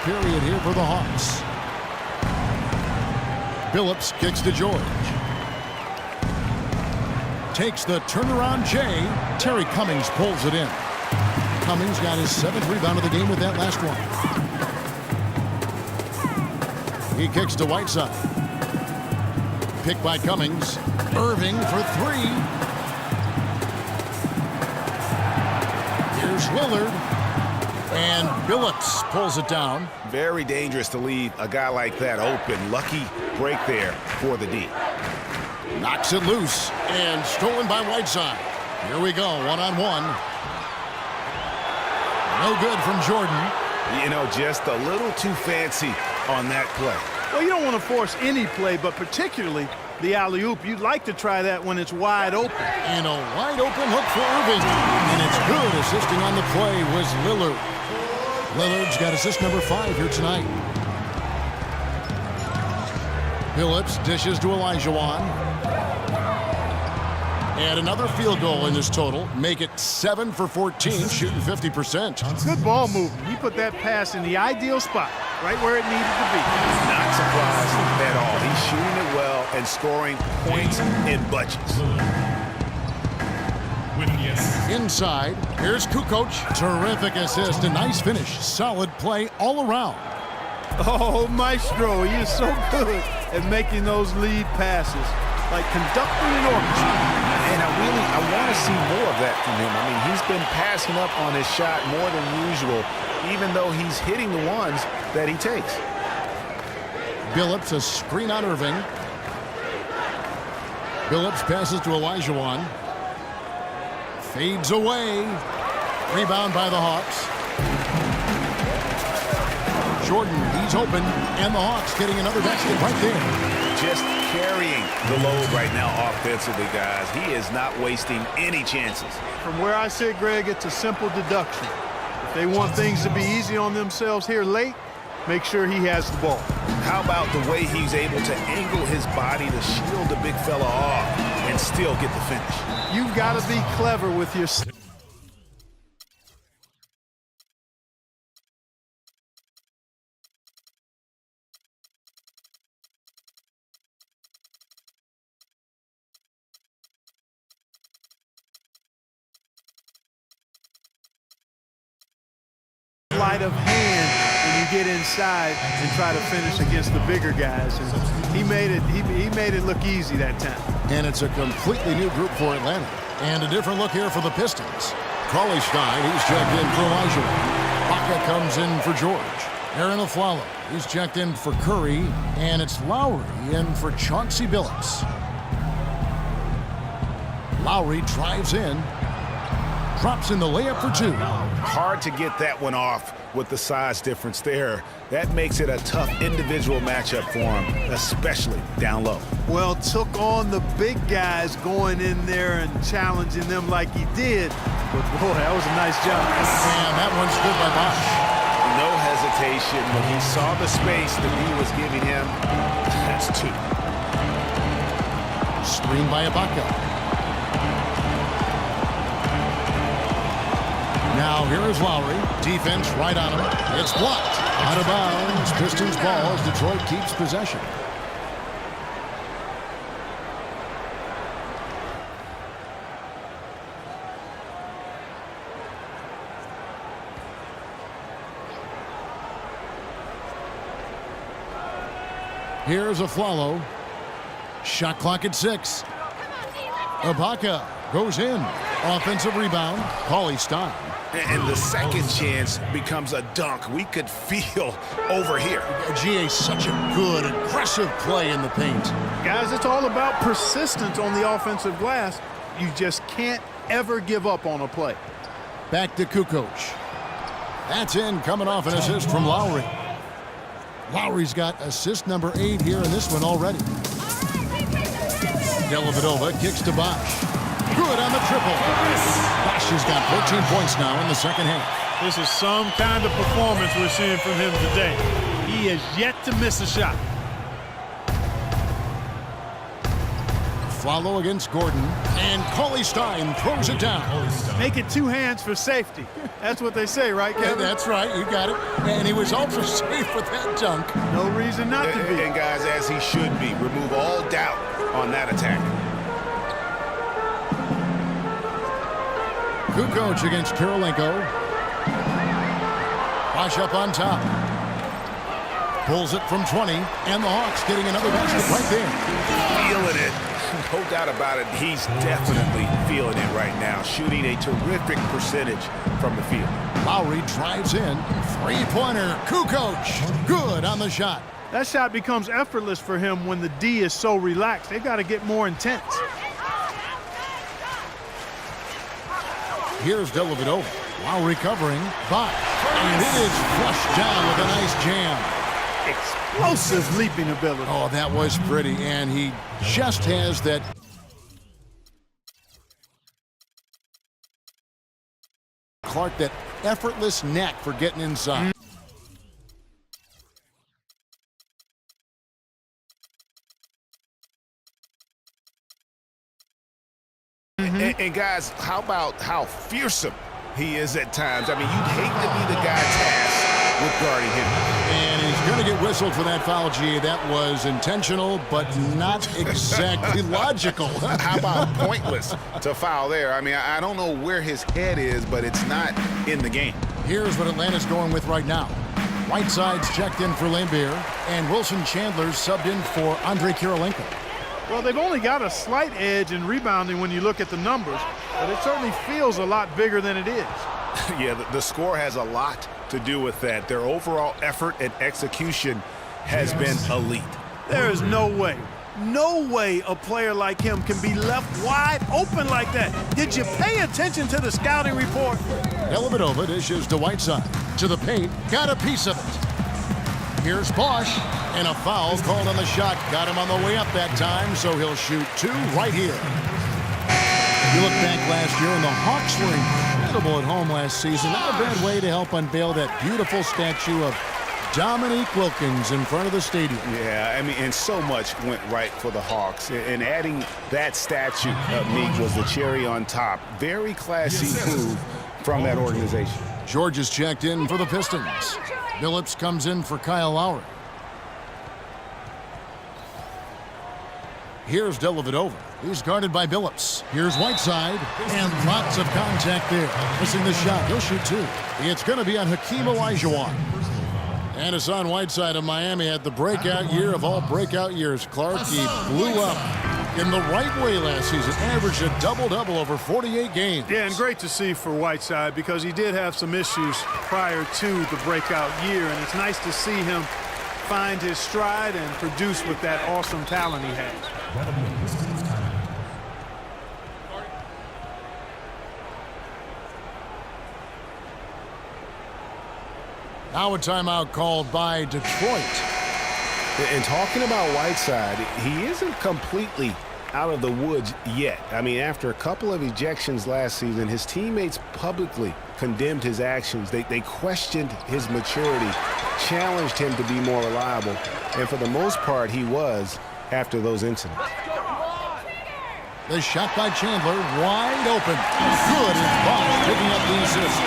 period here for the Hawks. Billups kicks to George. Takes the turnaround Jay. Terry Cummings pulls it in. Cummings got his 7th rebound of the game with that last one. He kicks to Whiteside. Picked by Cummings. Irving for 3. Here's Lillard. And Billups pulls it down. Very dangerous to leave a guy like that open. Lucky break there for the D. Knocks it loose and stolen by Whiteside. Here we go, one-on-one. No good from Jordan. You know, just a little too fancy on that play. Well, you don't want to force any play, but particularly the alley-oop. You'd like to try that when it's wide open. And a wide-open look for Irving. And it's good. Assisting on the play was Lillard. Lillard's got assist number 5 here tonight. Billups dishes to Olajuwon. And another field goal in this total. Make it 7 for 14, shooting 50%. Good ball movement. He put that pass in the ideal spot, right where it needed to be. Not surprised at all. He's shooting it well and scoring points in bunches. Inside, here's Kukoc. Terrific assist, a nice finish. Solid play all around. Oh, Maestro, he is so good at making those lead passes, like conducting an orchestra. And I want to see more of that from him. I mean, he's been passing up on his shot more than usual, even though he's hitting the ones that he takes. Billups, a screen on Irving. Billups passes to Olajuwon. Fades away. Rebound by the Hawks. Jordan, he's open, and the Hawks getting another basket right there. Just carrying the load right now offensively, guys. He is not wasting any chances. From where I sit, Greg, it's a simple deduction. If they want things to be easy on themselves here late, make sure he has the ball. How about the way he's able to angle his body to shield the big fella off and still get the finish? You've got to be clever with your... Sleight of hand when you get inside and try to finish against the bigger guys. And he made it look easy that time. And it's a completely new group for Atlanta. And a different look here for the Pistons. Cauley Stein, he's checked in for Olajuwon. Baca comes in for George. Aaron Aflalo, he's checked in for Curry. And it's Lowry in for Chauncey Billups. Lowry drives in. Drops in the layup for 2. Hard to get that one off with the size difference there. That makes it a tough individual matchup for him, especially down low. Well, took on the big guys going in there and challenging them like he did. But boy, that was a nice job. And that one's good by Bosch. No hesitation when he saw the space that he was giving him. That's 2. Screen by Ibaka. Now here is Lowry. Defense right on him. It's blocked. Out of bounds. Pistons ball as Detroit keeps possession. Here's Aflalo. Shot clock at 6. Ibaka goes in. Offensive rebound. Cauley Stein. And the second chance becomes a dunk. We could feel over here. GA, such a good, aggressive play in the paint. Guys, it's all about persistence on the offensive glass. You just can't ever give up on a play. Back to Kukoc. That's in, coming off an assist from Lowry. Lowry's got assist number 8 here in this one already. Dellavedova kicks to Bosch. Good on the triple. Bosch has got 14 points now in the second half. This is some kind of performance we're seeing from him today. He has yet to miss a shot. Afflalo against Gordon, and Cauley Stein throws it down. Make it 2 hands for safety. That's what they say, right, Kevin? That's right, you got it. And he was ultra safe with that dunk. No reason not to be. And guys, as he should be, remove all doubt on that attack. Kukoc against Kirilenko. Bosch up on top. Pulls it from 20, and the Hawks getting another basket right there. Feeling it. No doubt about it. He's definitely feeling it right now. Shooting a terrific percentage from the field. Lowry drives in. Three-pointer. Kukoc. Good on the shot. That shot becomes effortless for him when the D is so relaxed. They've got to get more intense. Here's Dellavedova. Lowry covering. Bosch. And it is flushed down with a nice jam. Explosive leaping ability. Oh, that was pretty, and he just has that Clark, that effortless knack for getting inside. And guys, how about how fearsome he is at times? I mean, you'd hate to be the guy tasked with guarding him. And he's going to get whistled for that foul, G. That was intentional, but not exactly logical. How about pointless to foul there? I mean, I don't know where his head is, but it's not in the game. Here's what Atlanta's going with right now. Whiteside's checked in for Lambeer, and Wilson Chandler's subbed in for Andre Kirilenko. Well, they've only got a slight edge in rebounding when you look at the numbers, but it certainly feels a lot bigger than it is. Yeah, the score has a lot to do with that. Their overall effort and execution has been elite. There is no way a player like him can be left wide open like that. Did you pay attention to the scouting report? Dellavedova dishes to Whiteside. To the paint, got a piece of it. Here's Bosch, and a foul called on the shot. Got him on the way up that time, so he'll shoot 2 right here. You look back last year, and the Hawks were incredible at home last season. Not a bad way to help unveil that beautiful statue of Dominique Wilkins in front of the stadium. Yeah, I mean, and so much went right for the Hawks. And adding that statue, Meek, was the cherry on top. Very classy move from that organization. George is checked in for the Pistons. Billups comes in for Kyle Lowry. Here's Dellavedova. He's guarded by Billups. Here's Whiteside, and lots of contact there. Missing the shot. He'll shoot 2. It's going to be on Hakeem Olajuwon. And Hassan Whiteside of Miami had the breakout year of all breakout years. Clark, he blew up in the right way last season. Averaged a double-double over 48 games. Yeah, and great to see for Whiteside because he did have some issues prior to the breakout year, and it's nice to see him find his stride and produce with that awesome talent he has. Now a timeout called by Detroit. And talking about Whiteside, he isn't completely out of the woods yet. I mean, after a couple of ejections last season, his teammates publicly condemned his actions. They questioned his maturity, challenged him to be more reliable, and for the most part, he was after those incidents. The shot by Chandler, wide open. Good, and Bosch picking up the assist.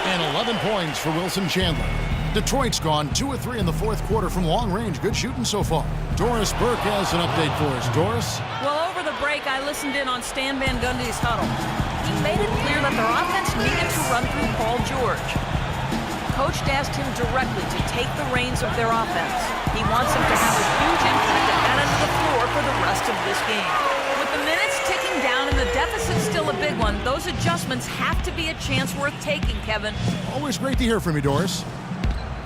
And 11 points for Wilson Chandler. Detroit's gone 2 of 3 in the fourth quarter from long range. Good shooting so far. Doris Burke has an update for us. Doris? Well, over the break, I listened in on Stan Van Gundy's huddle. He made it clear that their offense needed to run through Paul George. Coach asked him directly to take the reins of their offense. He wants him to have a huge impact at that end of the floor for the rest of this game. With the minutes ticking down and the deficit still a big one, those adjustments have to be a chance worth taking, Kevin. Always great to hear from you, Doris.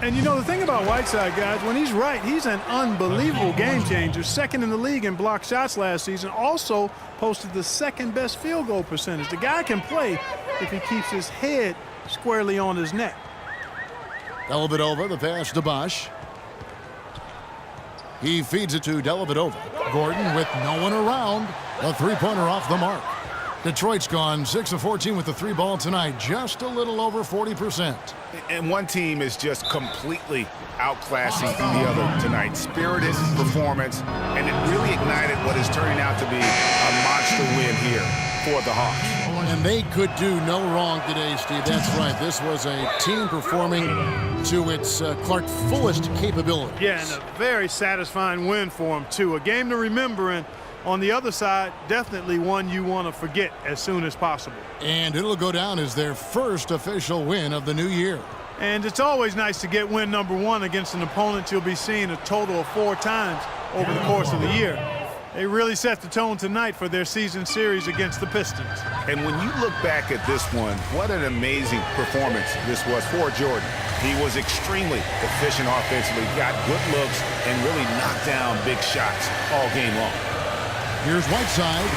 And you know, the thing about Whiteside, guys, when he's right, he's an unbelievable game changer. Second in the league in blocked shots last season. Also posted the second best field goal percentage. The guy can play if he keeps his head squarely on his neck. Dellavedova, the pass to Bosch. He feeds it to Dellavedova. Gordon with no one around. A three-pointer off the mark. Detroit's gone 6 of 14 with the 3-ball tonight, just a little over 40%. And one team is just completely outclassing the other tonight. Spirited performance, and it really ignited what is turning out to be a monster win here for the Hawks. And they could do no wrong today, Steve. That's right. This was a team performing to its Clark fullest capability. Yeah, and a very satisfying win for them, too. A game to remember, and on the other side, definitely one you want to forget as soon as possible. And it'll go down as their first official win of the new year. And it's always nice to get win number 1 against an opponent you'll be seeing a total of 4 times over the course of the year. They really set the tone tonight for their season series against the Pistons. And when you look back at this one, what an amazing performance this was for Jordan. He was extremely efficient offensively, got good looks, and really knocked down big shots all game long. Here's Whiteside,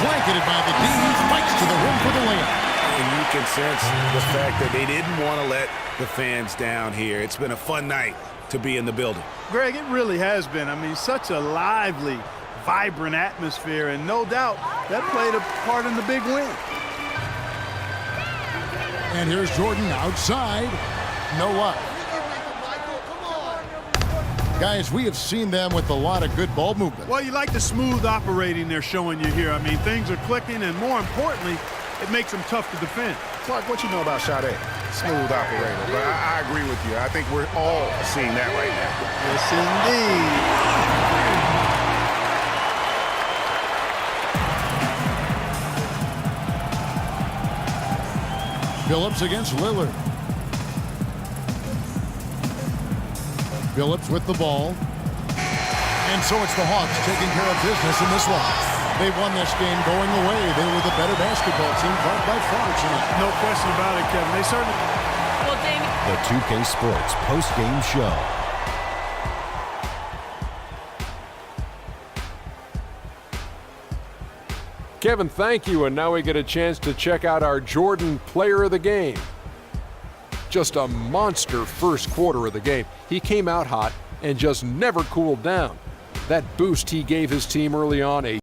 blanketed by the D, fights to the rim for the layup. And you can sense the fact that they didn't want to let the fans down here. It's been a fun night to be in the building. Greg, it really has been. I mean, such a lively, vibrant atmosphere, and no doubt that played a part in the big win. And here's Jordan outside. No luck. Guys, we have seen them with a lot of good ball movement. Well, you like the smooth operating they're showing you here. I mean, things are clicking, and more importantly, it makes them tough to defend. Clark, what you know about Sade? Smooth operator. But I agree with you. I think we're all seeing that right now. Yes, indeed. Phillips against Lillard. Phillips with the ball. And so it's the Hawks taking care of business in this one. They won this game going away. They were the better basketball team by far tonight. No question about it, Kevin. They certainly... Well, Damien... The 2K Sports post-game show. Kevin, thank you. And now we get a chance to check out our Jordan player of the game. Just a monster first quarter of the game. He came out hot and just never cooled down. That boost he gave his team early on, a